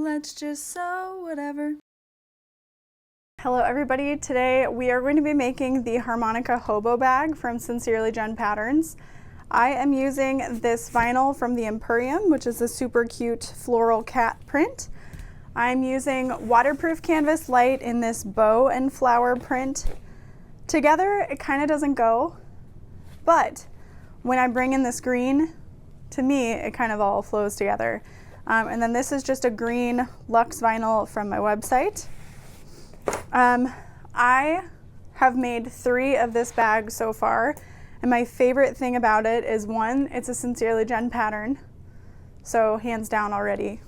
let's just sew whatever. Hello everybody, today we are going to be making the Harmonica Hobo Bag from Sincerely Jen Patterns. I am using this vinyl from the Emporium, which is a super cute floral cat print. I'm using waterproof canvas light in this bow and flower print. Together it kind of doesn't go, but when I bring in this green, to me it kind of all flows together. And then this is just a green luxe vinyl from my website. I have made 3 of this bag so far, and my favorite thing about it is, one, it's a Sincerely Jen pattern, so hands down already,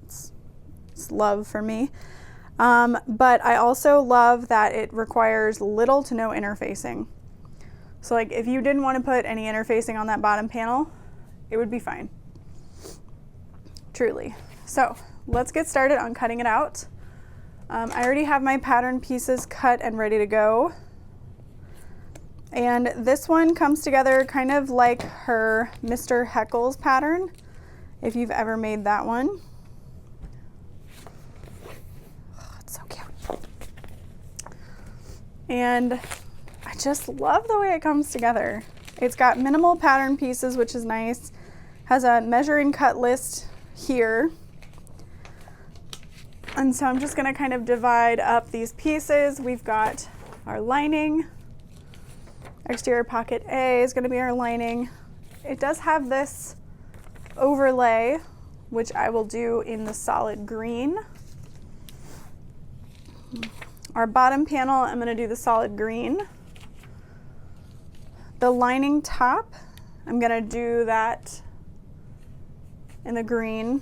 it's love for me. But I also love that it requires little to no interfacing. So like if you didn't want to put any interfacing on that bottom panel, it would be fine. Truly. So let's get started on cutting it out. I already have my pattern pieces cut and ready to go. And this one comes together kind of like her Mr. Heckle's pattern, if you've ever made that one. Oh, it's so cute. And I just love the way it comes together. It's got minimal pattern pieces, which is nice. Has a measure and cut list here. And so I'm just going to kind of divide up these pieces. We've got our lining. Exterior pocket A is going to be our lining. It does have this overlay, which I will do in the solid green. Our bottom panel, I'm going to do the solid green. The lining top, I'm going to do that in the green.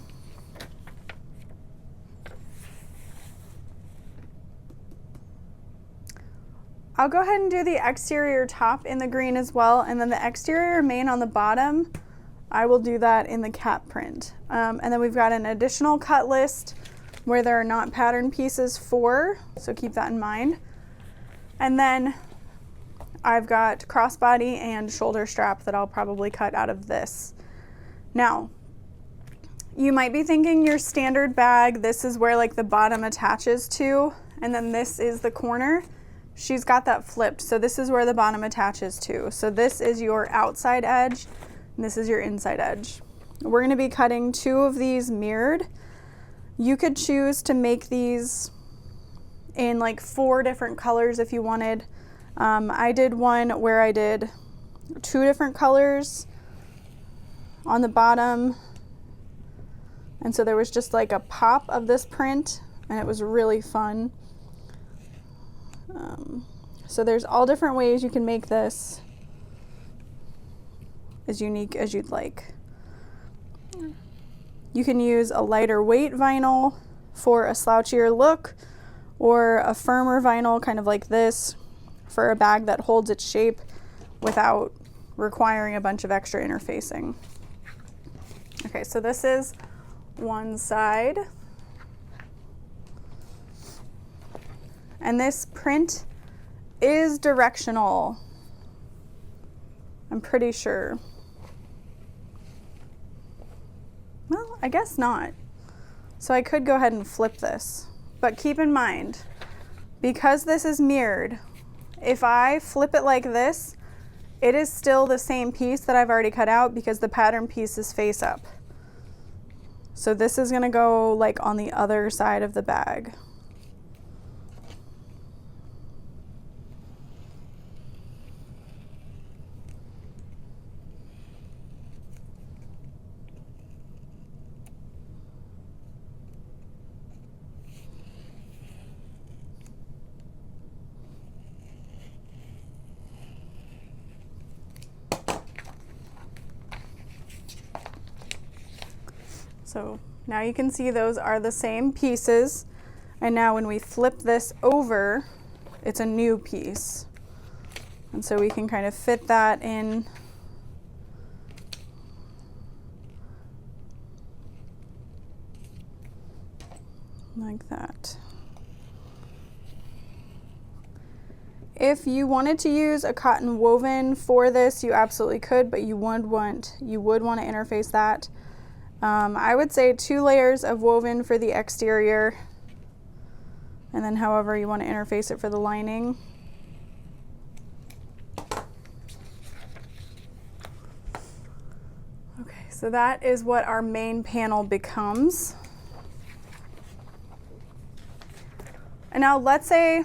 I'll go ahead and do the exterior top in the green as well, and then the exterior main on the bottom, I will do that in the cat print. And then we've got an additional cut list where there are not pattern pieces for, so keep that in mind. And then I've got crossbody and shoulder strap that I'll probably cut out of this. Now, you might be thinking your standard bag, this is where like the bottom attaches to, and then this is the corner. She's got that flipped, so this is where the bottom attaches to. So this is your outside edge, and this is your inside edge. We're going to be cutting 2 of these mirrored. You could choose to make these in like 4 different colors if you wanted. I did one where I did 2 different colors on the bottom, and so there was just like a pop of this print, and it was really fun. So there's all different ways you can make this as unique as you'd like. You can use a lighter weight vinyl for a slouchier look, or a firmer vinyl kind of like this for a bag that holds its shape without requiring a bunch of extra interfacing. Okay, so this is one side. And this print is directional, I'm pretty sure. Well, I guess not. So I could go ahead and flip this, but keep in mind, because this is mirrored, if I flip it like this, it is still the same piece that I've already cut out because the pattern piece is face up. So this is gonna go like on the other side of the bag. So now you can see those are the same pieces, and now when we flip this over, it's a new piece. And so we can kind of fit that in like that. If you wanted to use a cotton woven for this, you absolutely could, but you would want to interface that. I would say 2 layers of woven for the exterior, and then however you want to interface it for the lining. Okay, so that is what our main panel becomes. And now let's say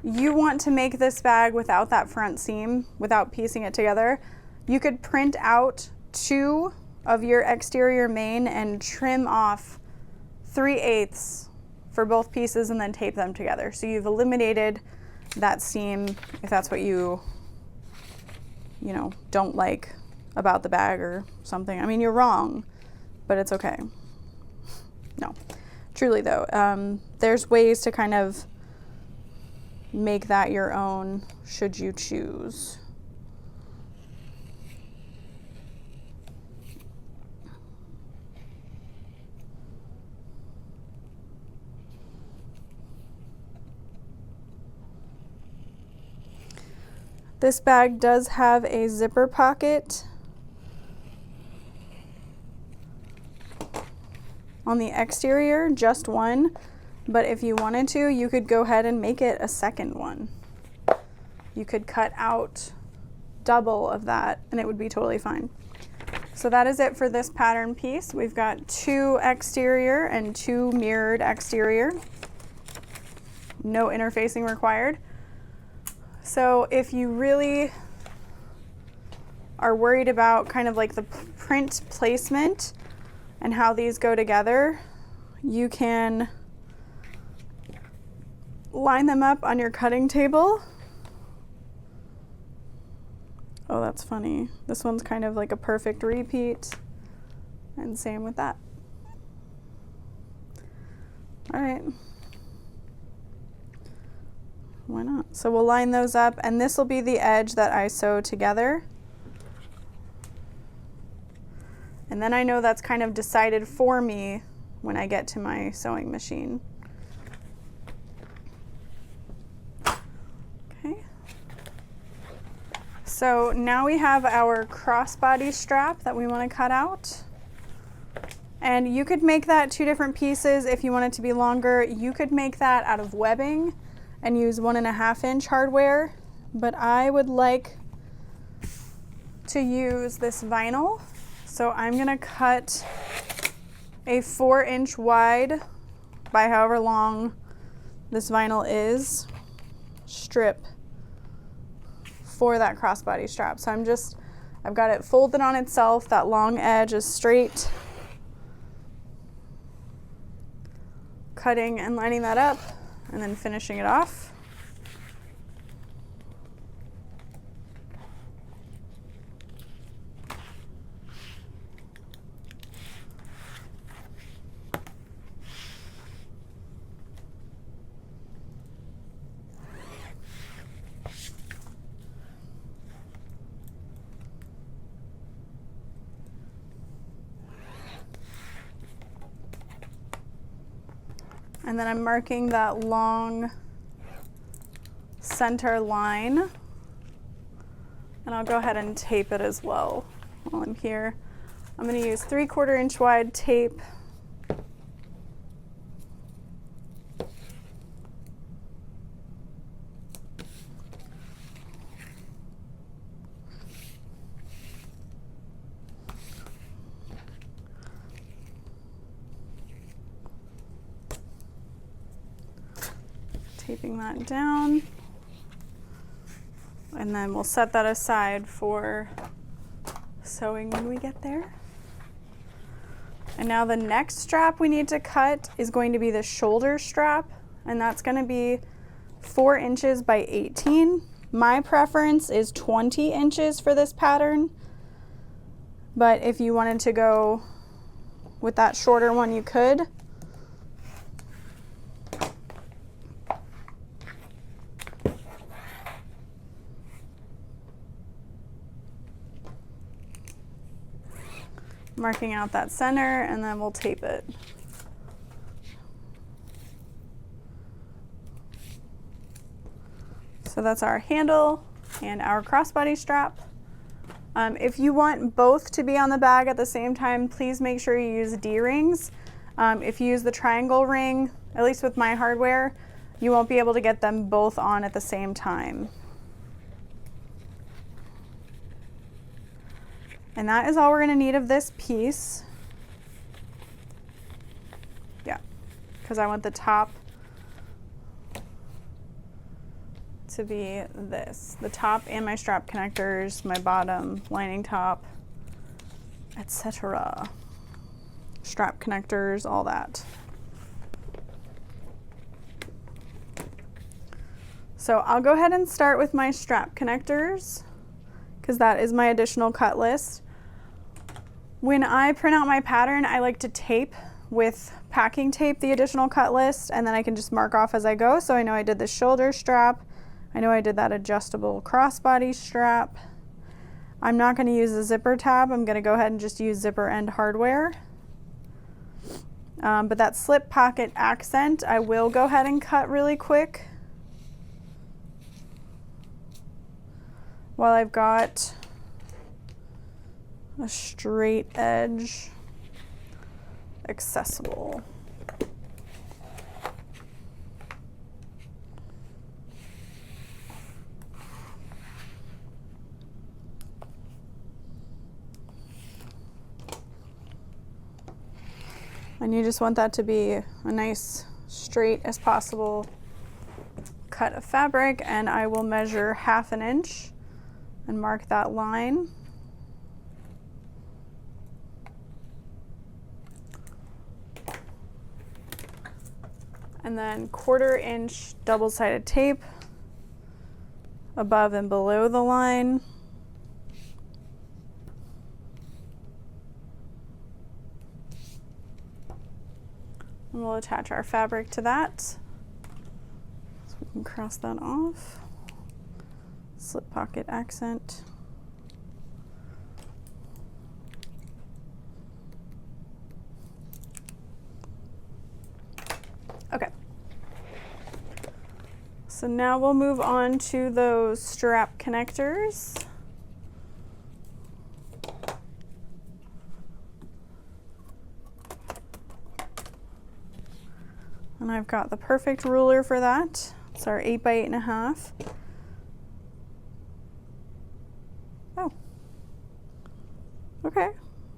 you want to make this bag without that front seam, without piecing it together. You could print out 2 of your exterior main and trim off 3/8 for both pieces and then tape them together. So you've eliminated that seam if that's what you know, don't like about the bag or something. I mean, you're wrong, but it's okay. No, truly though, there's ways to kind of make that your own should you choose. This bag does have a zipper pocket on the exterior, just one, but if you wanted to, you could go ahead and make it a second one. You could cut out double of that and it would be totally fine. So that is it for this pattern piece. We've got 2 exterior and 2 mirrored exterior. No interfacing required. So if you really are worried about kind of like the print placement and how these go together, you can line them up on your cutting table. Oh, that's funny. This one's kind of like a perfect repeat, and same with that. All right. Why not? So we'll line those up, and this will be the edge that I sew together. And then I know that's kind of decided for me when I get to my sewing machine. Okay. So now we have our crossbody strap that we want to cut out. And you could make that 2 different pieces if you want it to be longer. You could make that out of webbing and use 1.5-inch hardware, but I would like to use this vinyl. So I'm gonna cut a 4-inch wide by however long this vinyl is strip for that crossbody strap. So I've got it folded on itself, that long edge is straight. Cutting and lining that up, and then finishing it off. And then I'm marking that long center line, and I'll go ahead and tape it as well while I'm here. I'm going to use 3/4 inch wide tape. Taping that down, and then we'll set that aside for sewing when we get there. And now the next strap we need to cut is going to be the shoulder strap, and that's going to be 4 inches by 18. My preference is 20 inches for this pattern, but if you wanted to go with that shorter one, you could. Marking out that center, and then we'll tape it. So that's our handle and our crossbody strap. If you want both to be on the bag at the same time, please make sure you use D-rings. If you use the triangle ring, at least with my hardware, you won't be able to get them both on at the same time. And that is all we're gonna need of this piece. Yeah, because I want the top to be this. The top and my strap connectors, my bottom, lining top, etc. Strap connectors, all that. So I'll go ahead and start with my strap connectors because that is my additional cut list. When I print out my pattern, I like to tape with packing tape the additional cut list, and then I can just mark off as I go. So I know I did the shoulder strap. I know I did that adjustable crossbody strap. I'm not going to use the zipper tab. I'm going to go ahead and just use zipper end hardware. But that slip pocket accent, I will go ahead and cut really quick while I've got a straight edge accessible. And you just want that to be a nice straight as possible cut of fabric, and I will measure 1/2 inch and mark that line. And then 1/4 inch double-sided tape above and below the line. And we'll attach our fabric to that. So we can cross that off. Slip pocket accent. Okay. So now we'll move on to those strap connectors. And I've got the perfect ruler for that. It's our 8 by 8.5. Oh. Okay.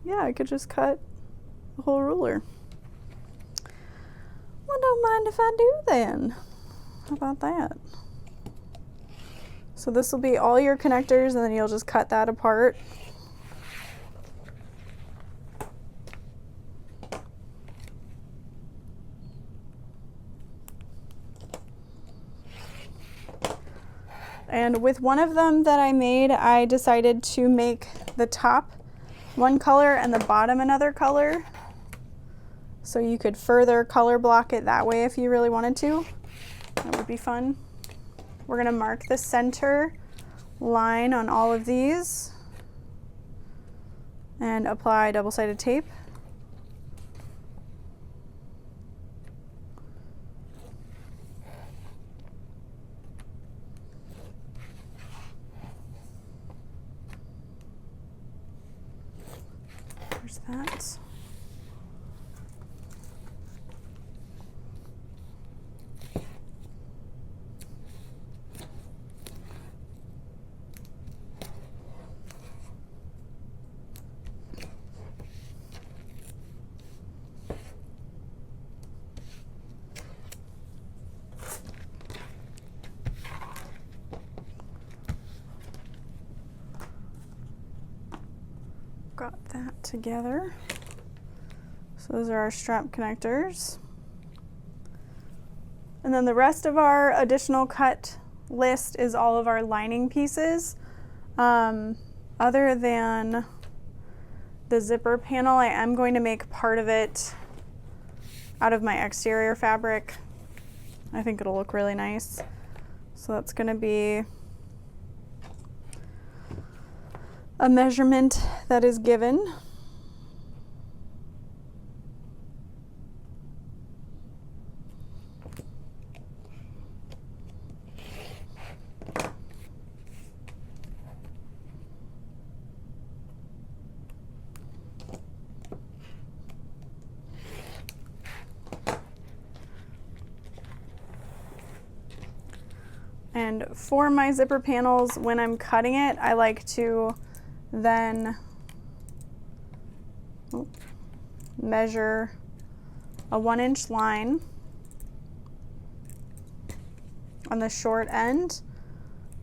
Yeah, I could just cut the whole ruler. Well, don't mind if I do then. How about that? So this will be all your connectors, and then you'll just cut that apart. And with one of them that I made, I decided to make the top one color and the bottom another color. So you could further color block it that way if you really wanted to. That would be fun. We're gonna mark the center line on all of these and apply double-sided tape. There's that. Got that together. So those are our strap connectors. And then the rest of our additional cut list is all of our lining pieces. Other than the zipper panel, I am going to make part of it out of my exterior fabric. I think it'll look really nice. So that's going to be a measurement that is given. And for my zipper panels, when I'm cutting it, I like to then measure a 1-inch line on the short end.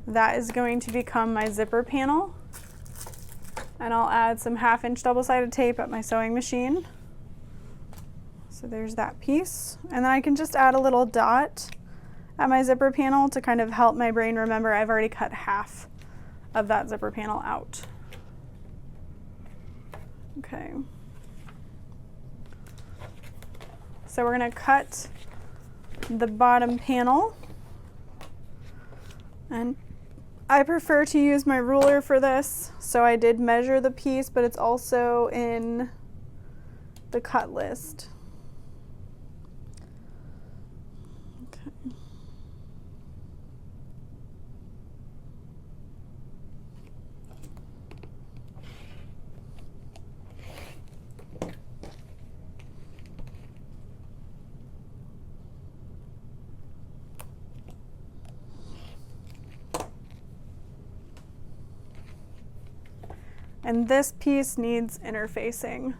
That is going to become my zipper panel. And I'll add some 1/2-inch double-sided tape at my sewing machine. So there's that piece. And then I can just add a little dot at my zipper panel to kind of help my brain remember I've already cut half of that zipper panel out. Okay. So we're going to cut the bottom panel. And I prefer to use my ruler for this, so I did measure the piece, but it's also in the cut list. Okay. And this piece needs interfacing.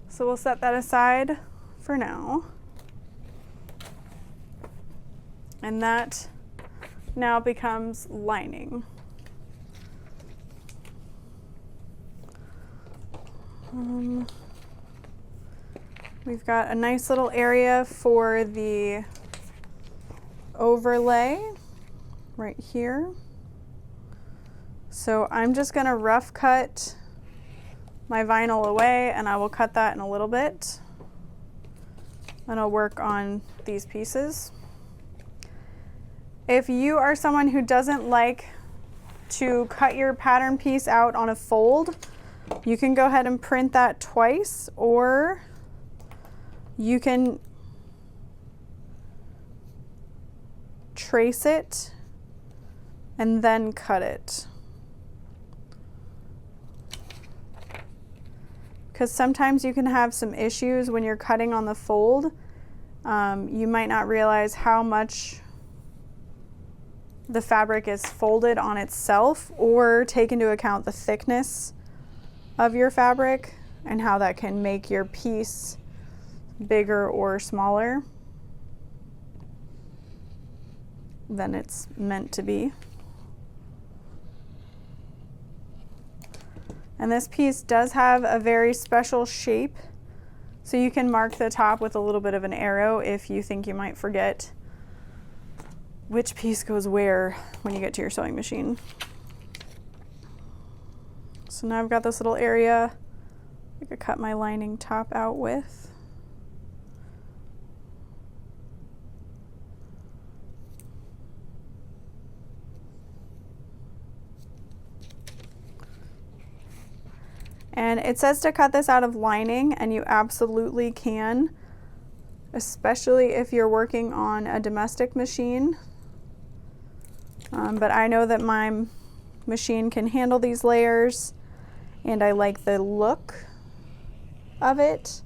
So we'll set that aside for now. And that now becomes lining. We've got a nice little area for the overlay right here. So I'm just going to rough cut my vinyl away, and I will cut that in a little bit. And I'll work on these pieces. If you are someone who doesn't like to cut your pattern piece out on a fold, you can go ahead and print that twice, or you can trace it and then cut it. Because sometimes you can have some issues when you're cutting on the fold. You might not realize how much the fabric is folded on itself, or take into account the thickness of your fabric and how that can make your piece bigger or smaller than it's meant to be. And this piece does have a very special shape, so you can mark the top with a little bit of an arrow if you think you might forget which piece goes where when you get to your sewing machine. So now I've got this little area I could cut my lining top out with. And it says to cut this out of lining, and you absolutely can, especially if you're working on a domestic machine. But I know that my machine can handle these layers, and I like the look of it,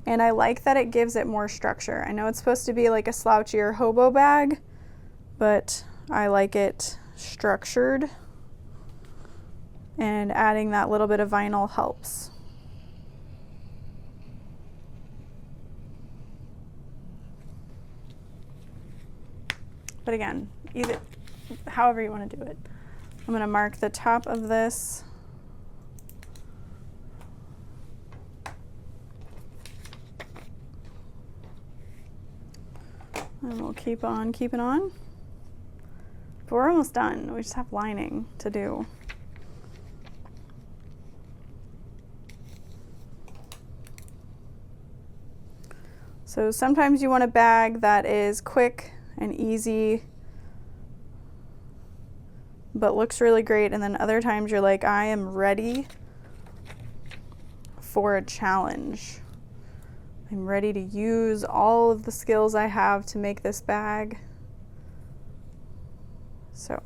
and I like that it gives it more structure. I know it's supposed to be like a slouchier hobo bag, but I like it structured. And adding that little bit of vinyl helps. But again, either however you want to do it. I'm going to mark the top of this. And we'll keep on keeping on. But we're almost done. We just have lining to do. So sometimes you want a bag that is quick and easy, but looks really great, and then other times you're like, I am ready for a challenge. I'm ready to use all of the skills I have to make this bag. So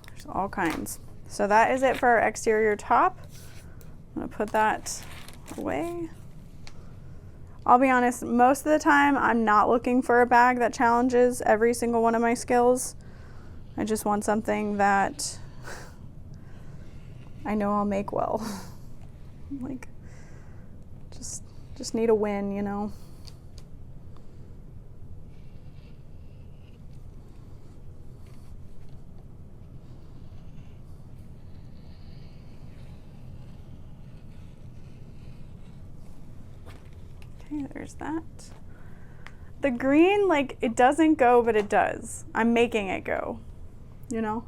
there's all kinds. So that is it for our exterior top. I'm gonna put that away. I'll be honest, most of the time I'm not looking for a bag that challenges every single one of my skills. I just want something that I know I'll make well. Like, just need a win, you know? Okay, there's that. The green, like, it doesn't go, but it does. I'm making it go, you know?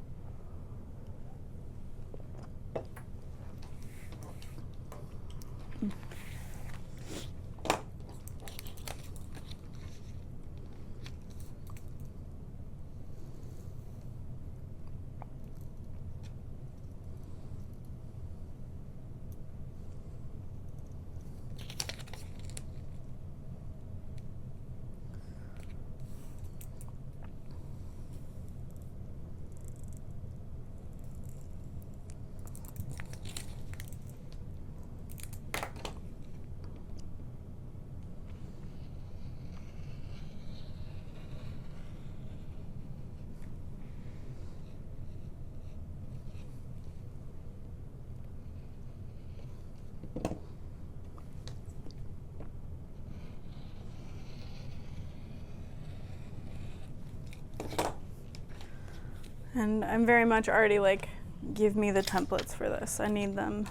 And I'm very much already like, give me the templates for this. I need them.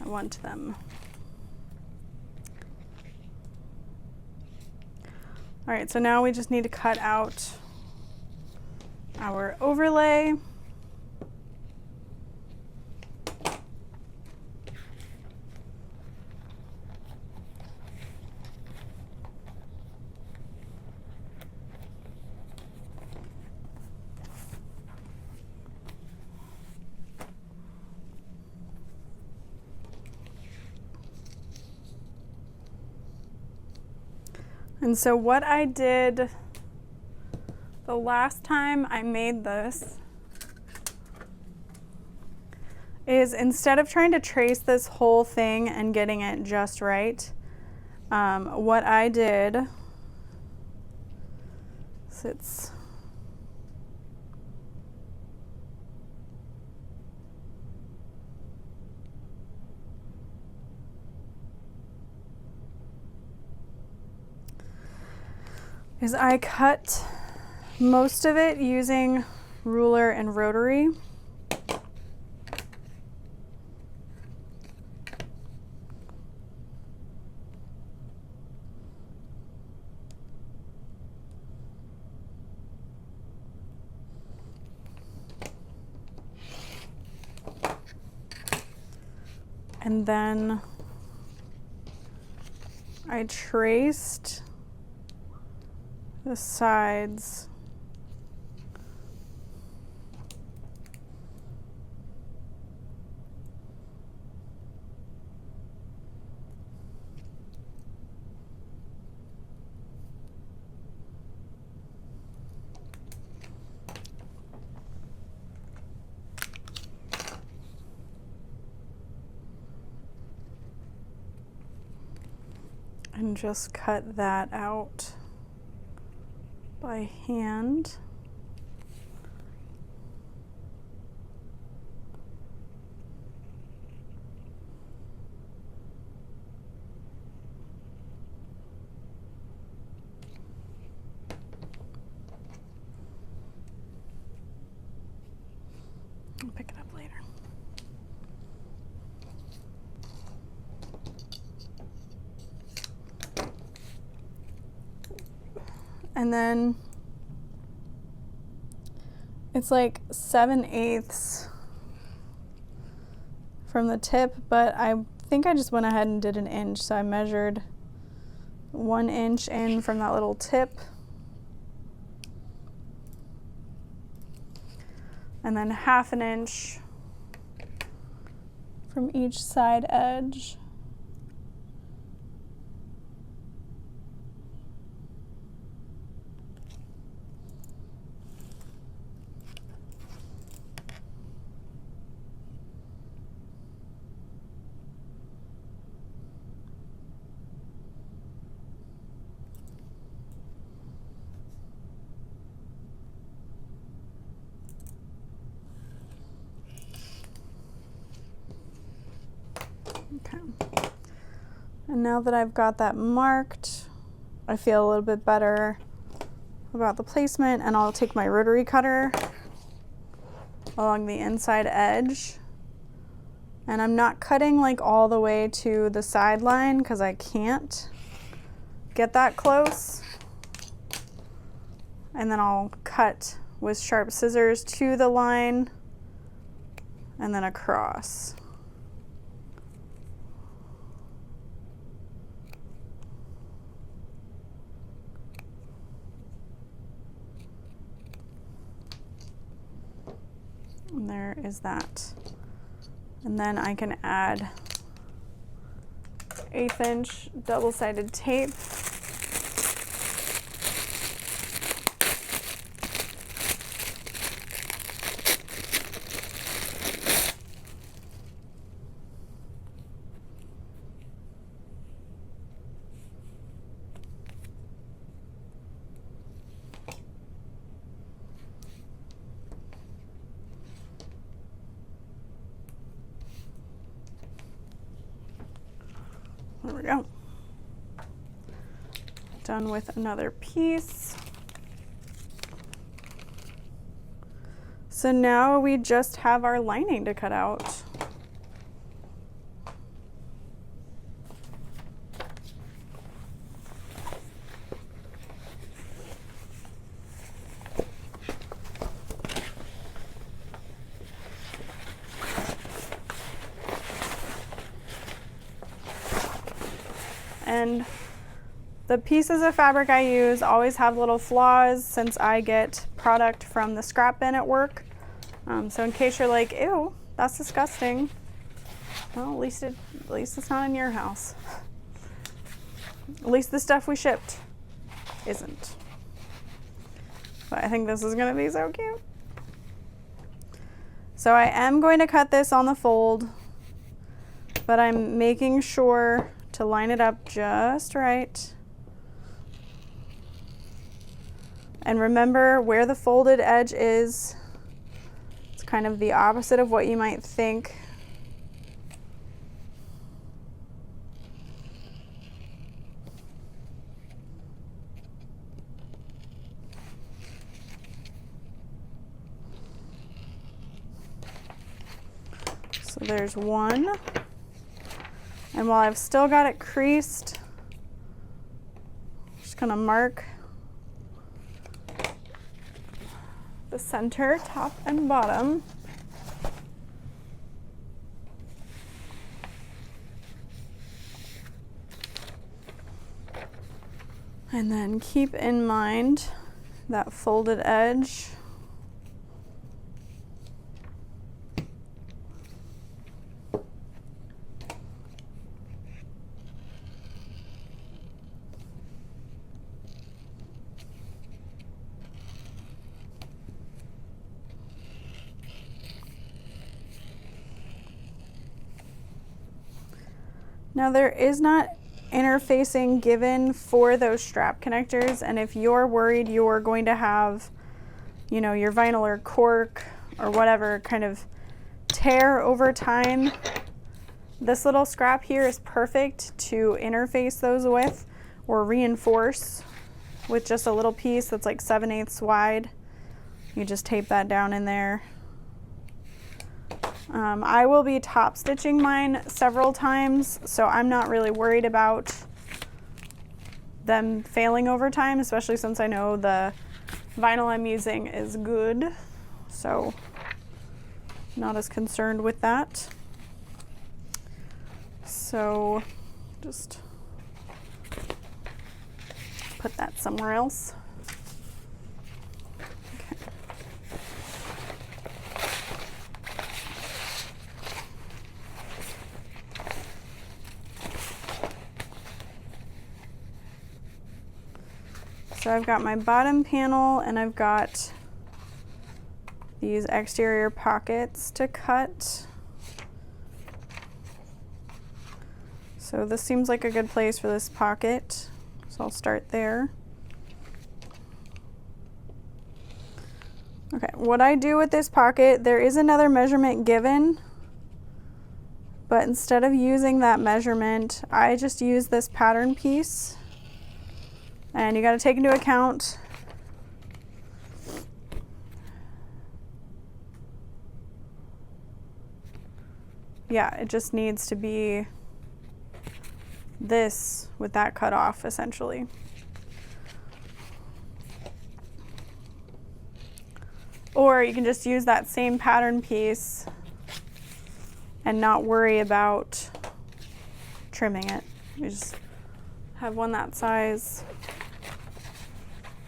I want them. All right, so now we just need to cut out our overlay. And so what I did the last time I made this is, instead of trying to trace this whole thing and getting it just right, what I did is I cut most of it using ruler and rotary. And then I traced the sides and just cut that out by hand. I'll pick it up later. And then it's like 7/8 from the tip, but I think I just went ahead and did an inch. So I measured 1 inch in from that little tip, and then 1/2 inch from each side edge. Okay. And now that I've got that marked, I feel a little bit better about the placement, and I'll take my rotary cutter along the inside edge. And I'm not cutting like all the way to the sideline because I can't get that close. And then I'll cut with sharp scissors to the line and then across. And there is that. And then I can add 1/8 inch double-sided tape. There we go. Done with another piece. So now we just have our lining to cut out. And the pieces of fabric I use always have little flaws since I get product from the scrap bin at work. So in case you're like, ew, that's disgusting. Well, at least it's not in your house. At least the stuff we shipped isn't. But I think this is gonna be so cute. So I am going to cut this on the fold, but I'm making sure to line it up just right. And remember where the folded edge is. It's kind of the opposite of what you might think. So there's one. And while I've still got it creased, I'm just gonna mark the center, top and bottom. And then keep in mind that folded edge. Now there is not interfacing given for those strap connectors, and if you're worried you're going to have, you know, your vinyl or cork or whatever kind of tear over time, this little scrap here is perfect to interface those with or reinforce with just a little piece that's like 7/8 wide. You just tape that down in there. I will be top stitching mine several times, so I'm not really worried about them failing over time, especially since I know the vinyl I'm using is good, so not as concerned with that. So just put that somewhere else. So I've got my bottom panel and I've got these exterior pockets to cut. So this seems like a good place for this pocket. So I'll start there. Okay, what I do with this pocket, there is another measurement given, But instead of using that measurement, I just use this pattern piece. And you got to take into account yeah, it just needs to be this with that cut off essentially. Or you can just use that same pattern piece and not worry about trimming it. You just have one that size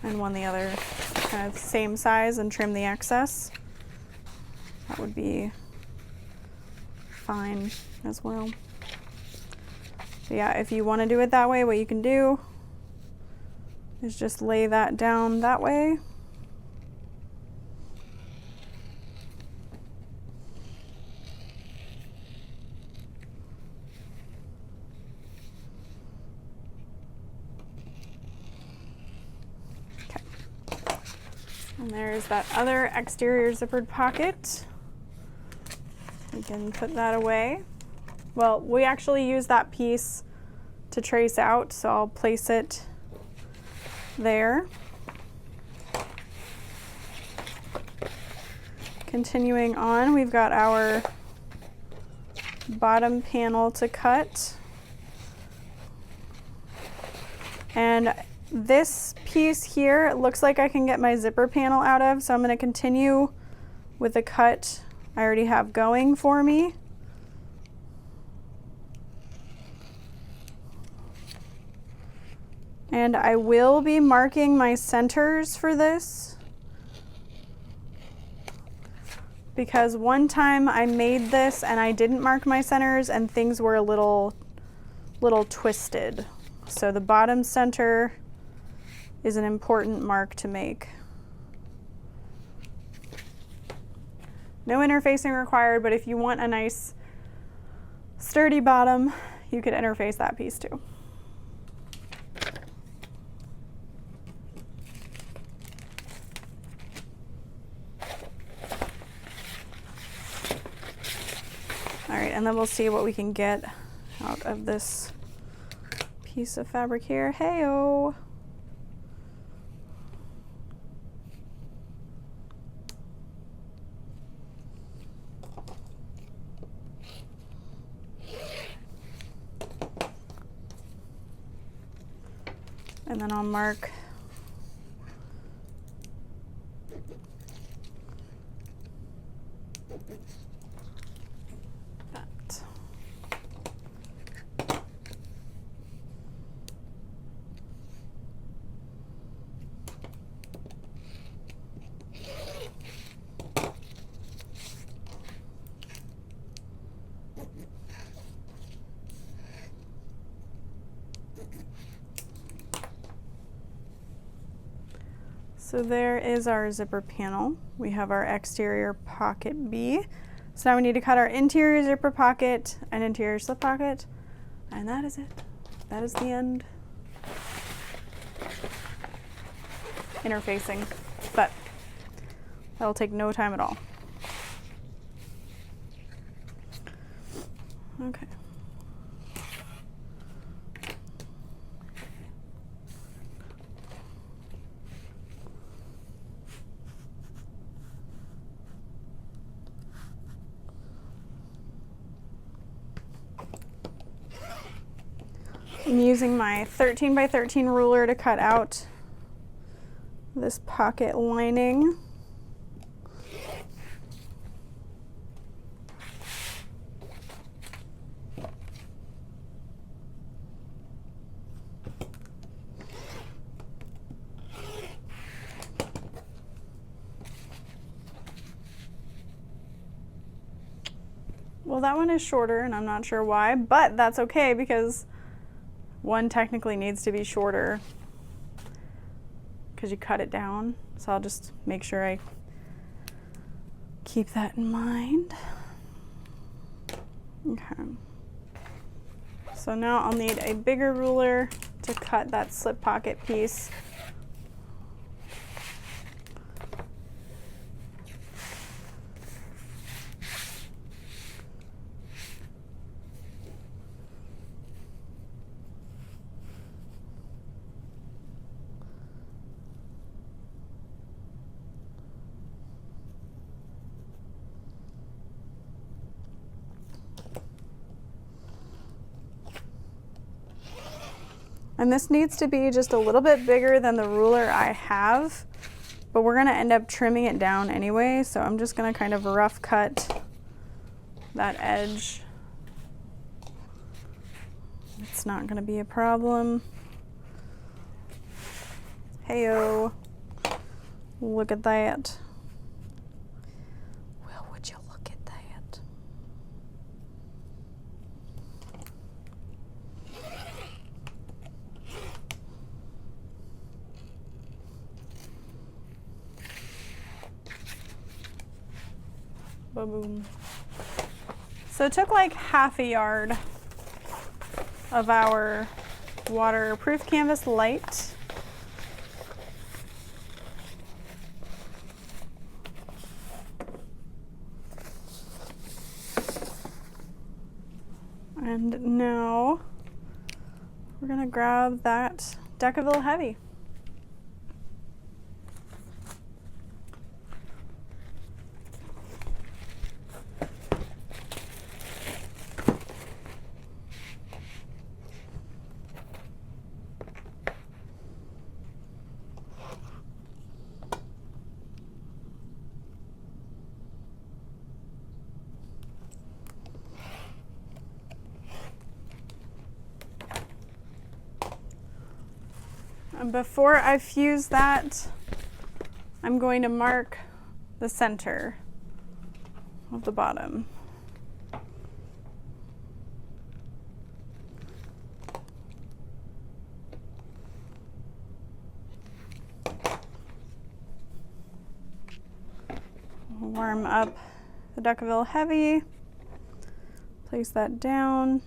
and one the other kind of same size and trim the excess. That would be fine as well. So yeah, if you want to do it that way, what you can do is just lay that down that way. And there's that other exterior zippered pocket. We can put that away. Well, we actually use that piece to trace out, so I'll place it there. Continuing on, we've got our bottom panel to cut. And this piece here, it looks like I can get my zipper panel out of, so I'm going to continue with the cut I already have going for me. And I will be marking my centers for this, because one time I made this and I didn't mark my centers and things were a little twisted. So the bottom center is an important mark to make. No interfacing required, but if you want a nice sturdy bottom, you could interface that piece too. All right, and then we'll see what we can get out of this piece of fabric here. Hey-oh. And then I'll mark that. So there is our zipper panel. We have our exterior pocket B. So now we need to cut our interior zipper pocket and interior slip pocket, and that is it. That is the end. Interfacing, but that'll take no time at all. Okay. I'm using my 13 by 13 ruler to cut out this pocket lining. Well, that one is shorter and I'm not sure why, but that's okay because one technically needs to be shorter because you cut it down. So I'll just make sure I keep that in mind. Okay. So now I'll need a bigger ruler to cut that slip pocket piece. And this needs to be just a little bit bigger than the ruler I have, but we're gonna end up trimming it down anyway, so I'm just gonna kind of rough cut that edge. It's not gonna be a problem. Heyo, look at that. Well, would you look at that? Boom. So it took like half a yard of our waterproof canvas light. And now we're gonna grab that Decaville Heavy. And before I fuse that, I'm going to mark the center of the bottom. Warm up the Decaville Heavy, place that down.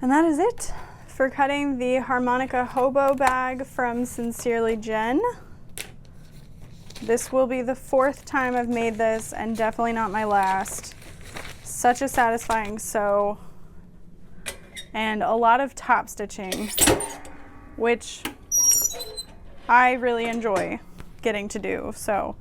And that is it for cutting the Harmonica Hobo Bag from Sincerely Jen. This will be the 4th time I've made this and definitely not my last. Such a satisfying sew and a lot of top stitching, which I really enjoy getting to do. So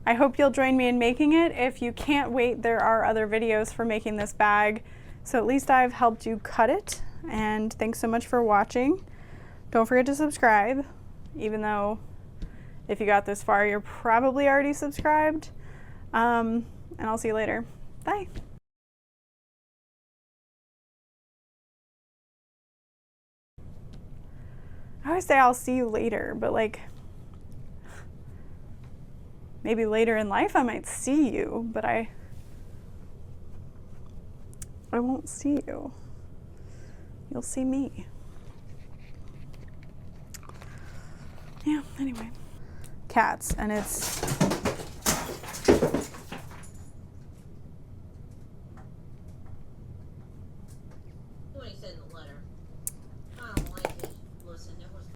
I hope you'll join me in making it. If you can't wait, there are other videos for making this bag. So at least I've helped you cut it, and thanks so much for watching. Don't forget to subscribe, even though if you got this far, you're probably already subscribed. And I'll see you later. Bye. I always say I'll see you later, but like, maybe later in life I might see you, but I won't see you. You'll see me. Yeah, anyway. Cats, and it's